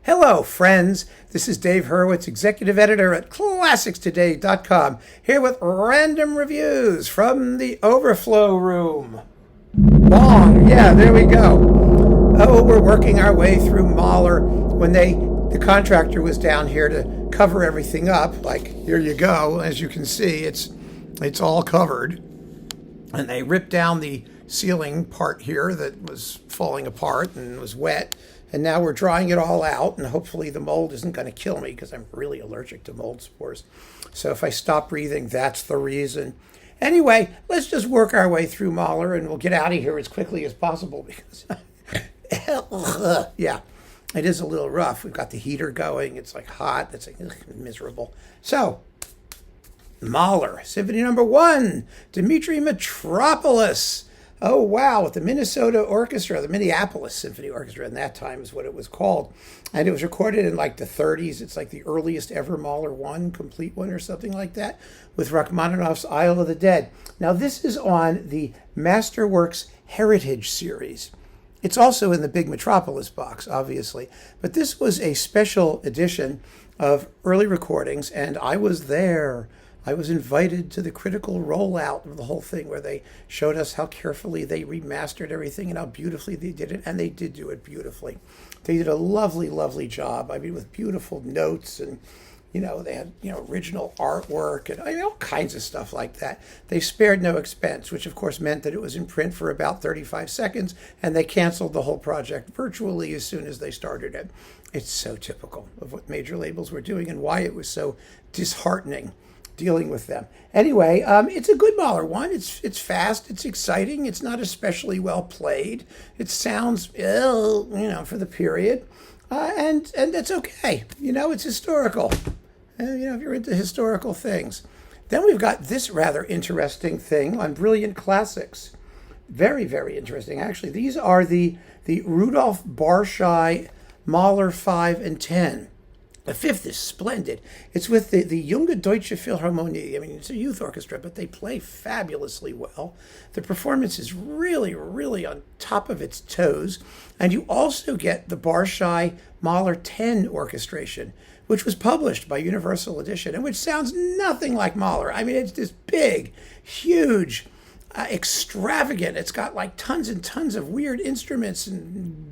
Hello, friends. This is Dave Hurwitz, executive editor at ClassicsToday.com, here with random reviews from the Overflow room. Bong. Yeah, there we go. Oh, we're working our way through Mahler when the contractor was down here to cover everything up. Like, here you go. As you can see, it's all covered. And they ripped down the ceiling part here that was falling apart and was wet. And now we're drying it all out, and hopefully the mold isn't going to kill me because I'm really allergic to mold spores. So if I stop breathing, that's the reason. Anyway, let's just work our way through Mahler, and we'll get out of here as quickly as possible because, yeah, it is a little rough. We've got the heater going. It's like hot. It's like miserable. So, Mahler, Symphony Number 1, Dmitri Metropolis. Oh, wow, with the Minnesota Orchestra, the Minneapolis Symphony Orchestra, in that time is what it was called. And it was recorded in like the 30s. It's like the earliest ever Mahler One, complete one or something like that, with Rachmaninoff's Isle of the Dead. Now, this is on the Masterworks Heritage series. It's also in the big Metropolis box, obviously. But this was a special edition of early recordings, and I was there. I was invited to the critical rollout of the whole thing where they showed us how carefully they remastered everything and how beautifully they did it. And they did do it beautifully. They did a lovely, lovely job. I mean, with beautiful notes and, they had, original artwork and all kinds of stuff like that. They spared no expense, which of course meant that it was in print for about 35 seconds and they canceled the whole project virtually as soon as they started it. It's so typical of what major labels were doing and why it was so disheartening dealing with them. Anyway, it's a good Mahler one. It's fast. It's exciting. It's not especially well played. It sounds ill, for the period, and that's okay. It's historical. If you're into historical things, then we've got this rather interesting thing on Brilliant Classics. Very, very interesting. Actually, these are the Rudolf Barshai Mahler 5 and 10. The fifth is splendid. It's with the Junge Deutsche Philharmonie. I mean, it's a youth orchestra, but they play fabulously well. The performance is really, really on top of its toes. And you also get the Barshai Mahler 10 orchestration, which was published by Universal Edition, and which sounds nothing like Mahler. I mean, it's this big, huge, extravagant. It's got like tons and tons of weird instruments and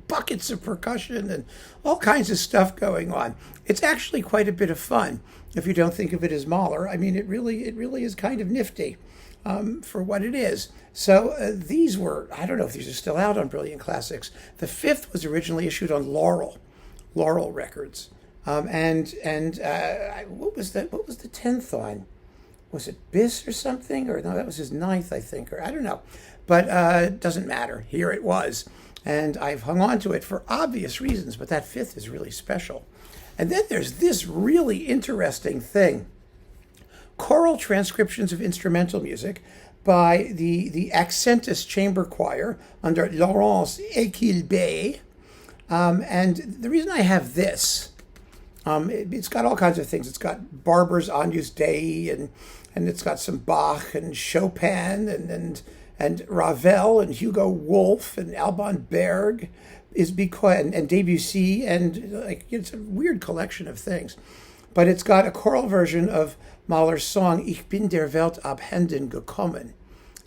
buckets of percussion and all kinds of stuff going on. It's actually quite a bit of fun if you don't think of it as Mahler. I mean, it really is kind of nifty for what it is. So these were, I don't know if these are still out on Brilliant Classics. The fifth was originally issued on Laurel Records. What was that? What was the 10th on? Was it Biss or something? Or no, that was his 9th, I think, or I don't know. But it doesn't matter. Here it was. And I've hung on to it for obvious reasons, but that 5th is really special. And then there's this really interesting thing. Choral transcriptions of instrumental music by the Accentus Chamber Choir under Laurence Equilbé. And the reason I have this, it's got all kinds of things. It's got Barber's Agnus Dei, and it's got some Bach and Chopin and Ravel and Hugo Wolf and Alban Berg and Debussy, and it's a weird collection of things. But it's got a choral version of Mahler's song Ich bin der Welt abhanden gekommen.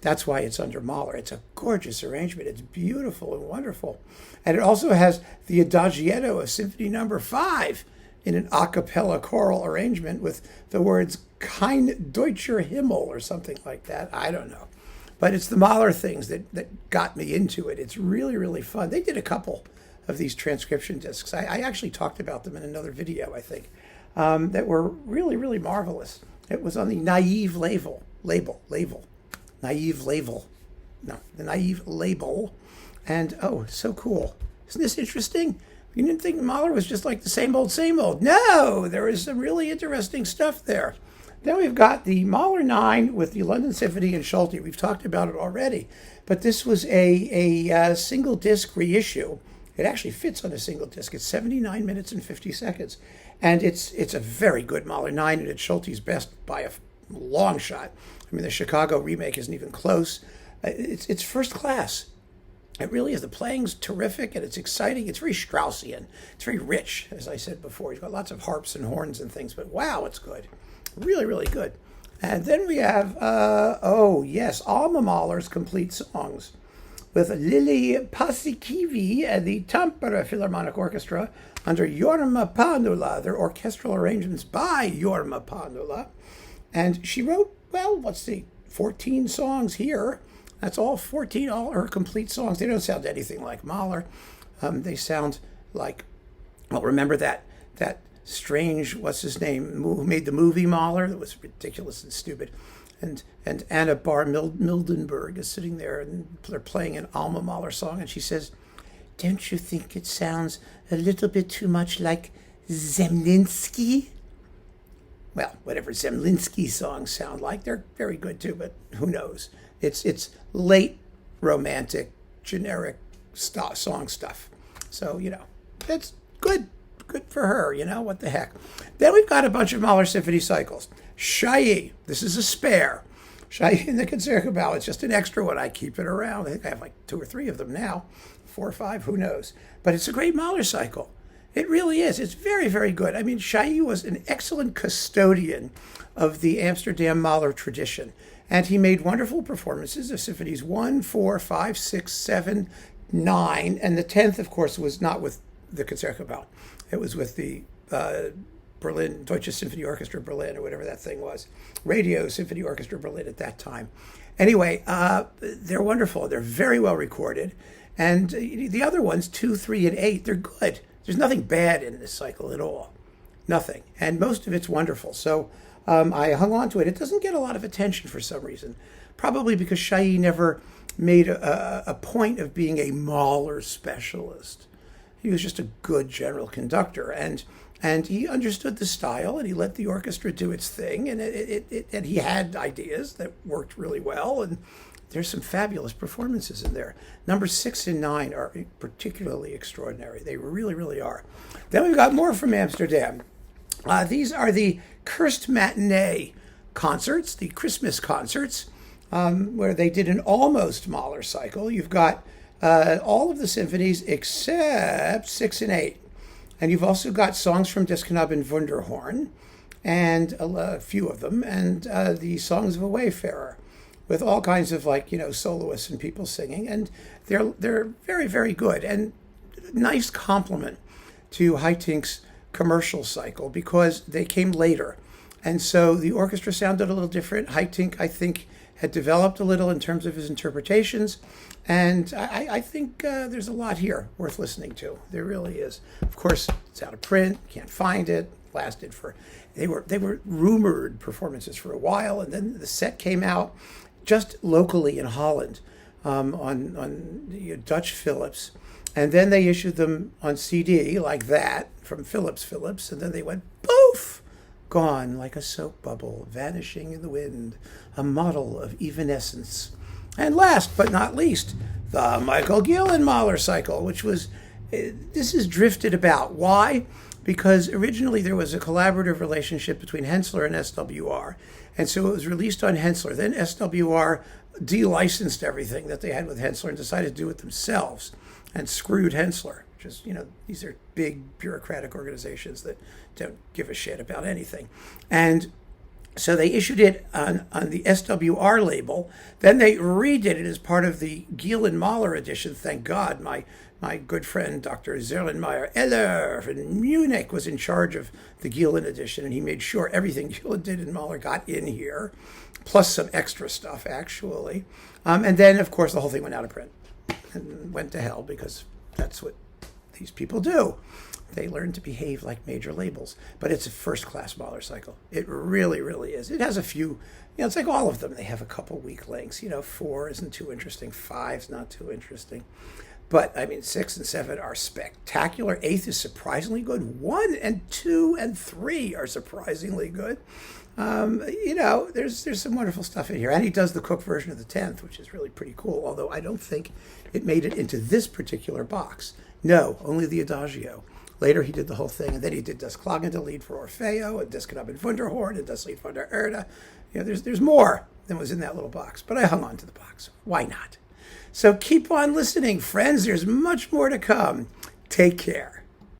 That's why it's under Mahler. It's a gorgeous arrangement. It's beautiful and wonderful. And it also has the Adagietto of Symphony Number 5 in an a cappella choral arrangement with the words Kein Deutscher Himmel or something like that. I don't know. But it's the Mahler things that got me into it. It's really, really fun. They did a couple of these transcription discs. I actually talked about them in another video, I think, that were really, really marvelous. It was on the Naive label. Naive label. No, the Naive label. And, oh, so cool. Isn't this interesting? You didn't think Mahler was just like the same old, same old. No, there is some really interesting stuff there. Then we've got the Mahler 9 with the London Symphony and Solti. We've talked about it already. But this was a single disc reissue. It actually fits on a single disc. It's 79 minutes and 50 seconds. And it's a very good Mahler 9, and it's Solti's best by a long shot. I mean, the Chicago remake isn't even close. It's first class. It really is. The playing's terrific, and it's exciting. It's very Straussian. It's very rich, as I said before. He's got lots of harps and horns and things, but wow, it's good. Really, really good. And then we have, Alma Mahler's Complete Songs with Lili Paasikivi and the Tampere Philharmonic Orchestra under Jorma Panula. They're orchestral arrangements by Jorma Panula. And she wrote, 14 songs here. That's all 14, all her complete songs. They don't sound anything like Mahler. They sound like, remember that strange, what's his name, who made the movie Mahler? That was ridiculous and stupid. And Anna Bar Mildenberg is sitting there, and they're playing an Alma Mahler song, and she says, "Don't you think it sounds a little bit too much like Zemlinsky?" Well, whatever Zemlinsky songs sound like, they're very good too, but who knows? It's late romantic, generic song stuff. So, it's good. Good for her, what the heck. Then we've got a bunch of Mahler symphony cycles. Chailly, this is a spare. Chailly in the Concertgebouw, it's just an extra one. I keep it around. I think I have like 2 or 3 of them now. 4 or 5, who knows. But it's a great Mahler cycle. It really is. It's very, very good. I mean, Chailly was an excellent custodian of the Amsterdam Mahler tradition. And he made wonderful performances of symphonies 1, 4, 5, 6, 7, 9. And the 10th, of course, was not with the Concertgebouw. It was with the Berlin, Deutsche Symphony Orchestra Berlin, or whatever that thing was. Radio Symphony Orchestra Berlin at that time. Anyway, they're wonderful. They're very well recorded. And the other ones, 2, 3, and 8, they're good. There's nothing bad in this cycle at all. Nothing. And most of it's wonderful. So I hung on to it. It doesn't get a lot of attention for some reason. Probably because Chailly never made a point of being a Mahler specialist. He was just a good general conductor, and he understood the style, and he let the orchestra do its thing, and and he had ideas that worked really well, and there's some fabulous performances in there. Numbers 6 and 9 are particularly extraordinary. They really, really are. Then we've got more from Amsterdam. These are the Kerst Matinee concerts, the Christmas concerts, where they did an almost Mahler cycle. You've got all of the symphonies except 6 and 8. And you've also got songs from Das Knaben Wunderhorn, and a few of them, and the Songs of a Wayfarer, with all kinds of soloists and people singing. And they're very, very good, and nice compliment to Haitink's commercial cycle, because they came later. And so the orchestra sounded a little different. Haitink, I think, had developed a little in terms of his interpretations. And I think there's a lot here worth listening to. There really is. Of course, it's out of print. Can't find it. Lasted for, they were rumored performances for a while, and then the set came out just locally in Holland on Dutch Philips, and then they issued them on CD like that from Philips, and then they went poof, gone like a soap bubble, vanishing in the wind, a model of evanescence. And last but not least, the Michael Gielen Mahler cycle, which was, this is drifted about. Why? Because originally there was a collaborative relationship between Hensler and SWR. And so it was released on Hensler. Then SWR de-licensed everything that they had with Hensler and decided to do it themselves and screwed Hensler. Which is, these are big bureaucratic organizations that don't give a shit about anything. And so they issued it on the SWR label. Then they redid it as part of the Gielen Mahler edition. Thank God, my good friend Dr. Zerlenmeyer Eller in Munich was in charge of the Gielen edition, and he made sure everything Gielen did in Mahler got in here, plus some extra stuff, actually. And then, of course, the whole thing went out of print and went to hell, because that's what these people do. They learn to behave like major labels. But it's a first-class Mahler cycle. It really, really is. It has a few, it's like all of them. They have a couple weak links. 4 isn't too interesting. 5's not too interesting. But, 6 and 7 are spectacular. 8th is surprisingly good. 1 and 2 and 3 are surprisingly good. There's some wonderful stuff in here. And he does the Cook version of the 10th, which is really pretty cool, although I don't think it made it into this particular box. No, only the Adagio. Later, he did the whole thing, and then he did Das Klagende Lied for Orfeo, and Das Knaben Wunderhorn, and Das Lied von der Erde. There's more than was in that little box, but I hung on to the box. Why not? So keep on listening, friends. There's much more to come. Take care.